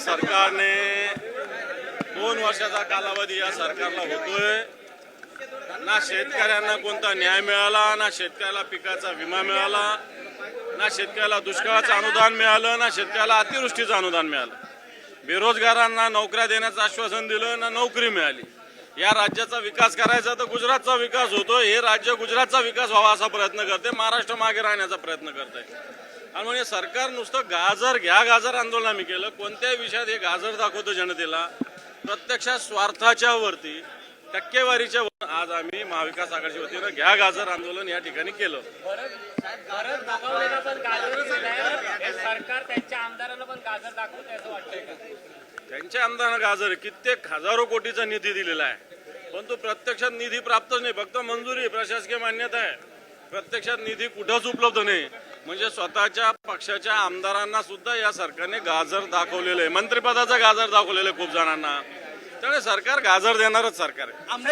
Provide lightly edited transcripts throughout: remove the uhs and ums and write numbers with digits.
सरकारने 2 वर्षाचा कालावधी या सरकारला होतोय। ना शेतकऱ्यांना कोणता न्याय मिळाला, ना शेतकऱ्याला पिकाचा विमा मिळाला, ना शेतकऱ्याला दुष्काळाचं अनुदान मिळालं, ना शेतकऱ्याला अतिवृष्टीचं अनुदान मिळालं। बेरोजगारांना नोकऱ्या देण्याचं आश्वासन दिलं, ना नोकरी मिळाली। या राज्याचा विकास करायचा तर गुजरातचा विकास होतो, हे राज्य गुजरातचा विकास व्हावा असा प्रयत्न करते, महाराष्ट्र मागे राहण्याचा प्रयत्न करते। आणि म्हणजे सरकार नुसतं गाजर घ्या गाजर आंदोलन आम्ही केलं, कोणत्याही विषयात हे गाजर दाखवतो जनतेला, प्रत्यक्षात स्वार्थाच्या वरती टक्केवारीच्या वर आज आम्ही महाविकास आघाडीच्या वतीनं घ्या गाजर आंदोलन या ठिकाणी केलं। सरकार त्यांच्या आमदारांना पण गाजर दाखवत असं वाटतंय का? त्यांच्या आमदारांना गाजर कित्येक हजारो कोटीचा निधी दिलेला आहे, पण तो प्रत्यक्षात निधी प्राप्तच नाही, फक्त मंजुरी प्रशासकीय मान्यता आहे, प्रत्यक्षात निधी कुठंच उपलब्ध नाही। म्हणजे स्वतःच्या पक्षाच्या आमदारांना सुद्धा या सरकारने गाजर दाखवलेलं आहे, मंत्रिपदाचं गाजर दाखवलेलं आहे खूप जणांना। त्यामुळे सरकार गाजर देणारच सरकार आहे। शिवसेनेच्या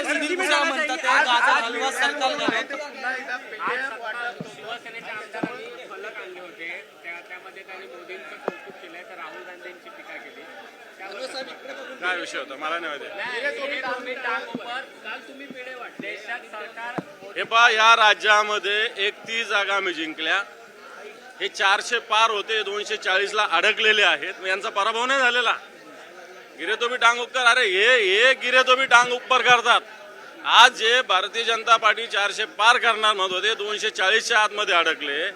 आमदारांनी फलक आणले होते, त्यामध्ये त्यांनी मोदींचं कौतुक केलंय, तर राहुल गांधींची टीका केली। काय विषय होता मला नाही माहिती। काल तुम्ही पेढे वाटले, देशात सरकार हे पहा, या राज्यामध्ये 31 जागा आम्ही जिंकल्या, हे 400 पार होते, 240ला अडकलेले आहेत, यांचा पराभव नाही झालेला। गिरेतोबी टांग उपकर, अरे हे गिरेतोबी टांग उपकर करतात। आज जे भारतीय जनता पार्टी 400 पार करणार म्हणत होते, 240च्या आतमध्ये अडकले,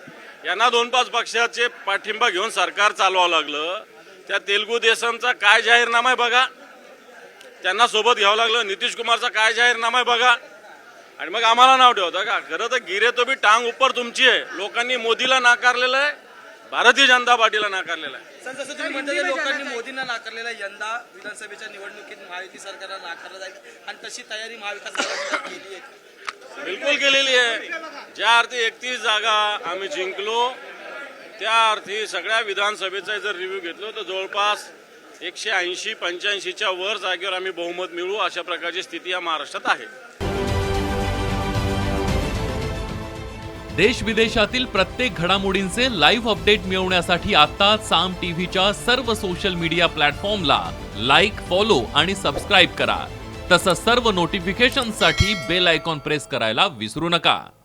यांना 2-5 पक्षाचे पाठिंबा घेऊन सरकार चालवावं लागलं। त्या तेलुगू देसमचा काय जाहीरनामा आहे बघा, त्यांना सोबत घ्यावं लागलं। नितीश कुमारचा काय जाहीरनामा आहे बघा, आणि मग आम्हाला नाव ठेवतं का? खरं तर गिरेतोबी टांग उपर तुमची आहे। लोकांनी मोदीला नाकारलेलं आहे, भारतीय जनता पार्टीला नाकारलेलं आहे। जसं तुम्ही म्हणता लोकांनी मोदींना नाकारलेला, यंदा विधानसभेच्या निवडणुकीत महायुती सरकारला नाकारलं जाईल आणि तशी तयारी महाविकास आघाडीने केली आहे? बिलकुल केलेली आहे। ज्या अर्थी 31 जागा आम्ही जिंकलो, त्या अर्थी सगळ्या विधानसभेचा जर रिव्ह्यू घेतलो तर जवळपास 180-85च्या वर जागेवर आम्ही बहुमत मिळवू अशा प्रकारची स्थिती या महाराष्ट्रात आहे। देश विदेशातील प्रत्येक घडामोडींचे लाईव्ह अपडेट मिळवण्यासाठी आता साम टीव्हीच्या सर्व सोशल मीडिया प्लॅटफॉर्मला लाईक, फॉलो आणि सबस्क्राईब करा। तसंच सर्व नोटिफिकेशनसाठी बेल आयकॉन प्रेस करायला विसरू नका।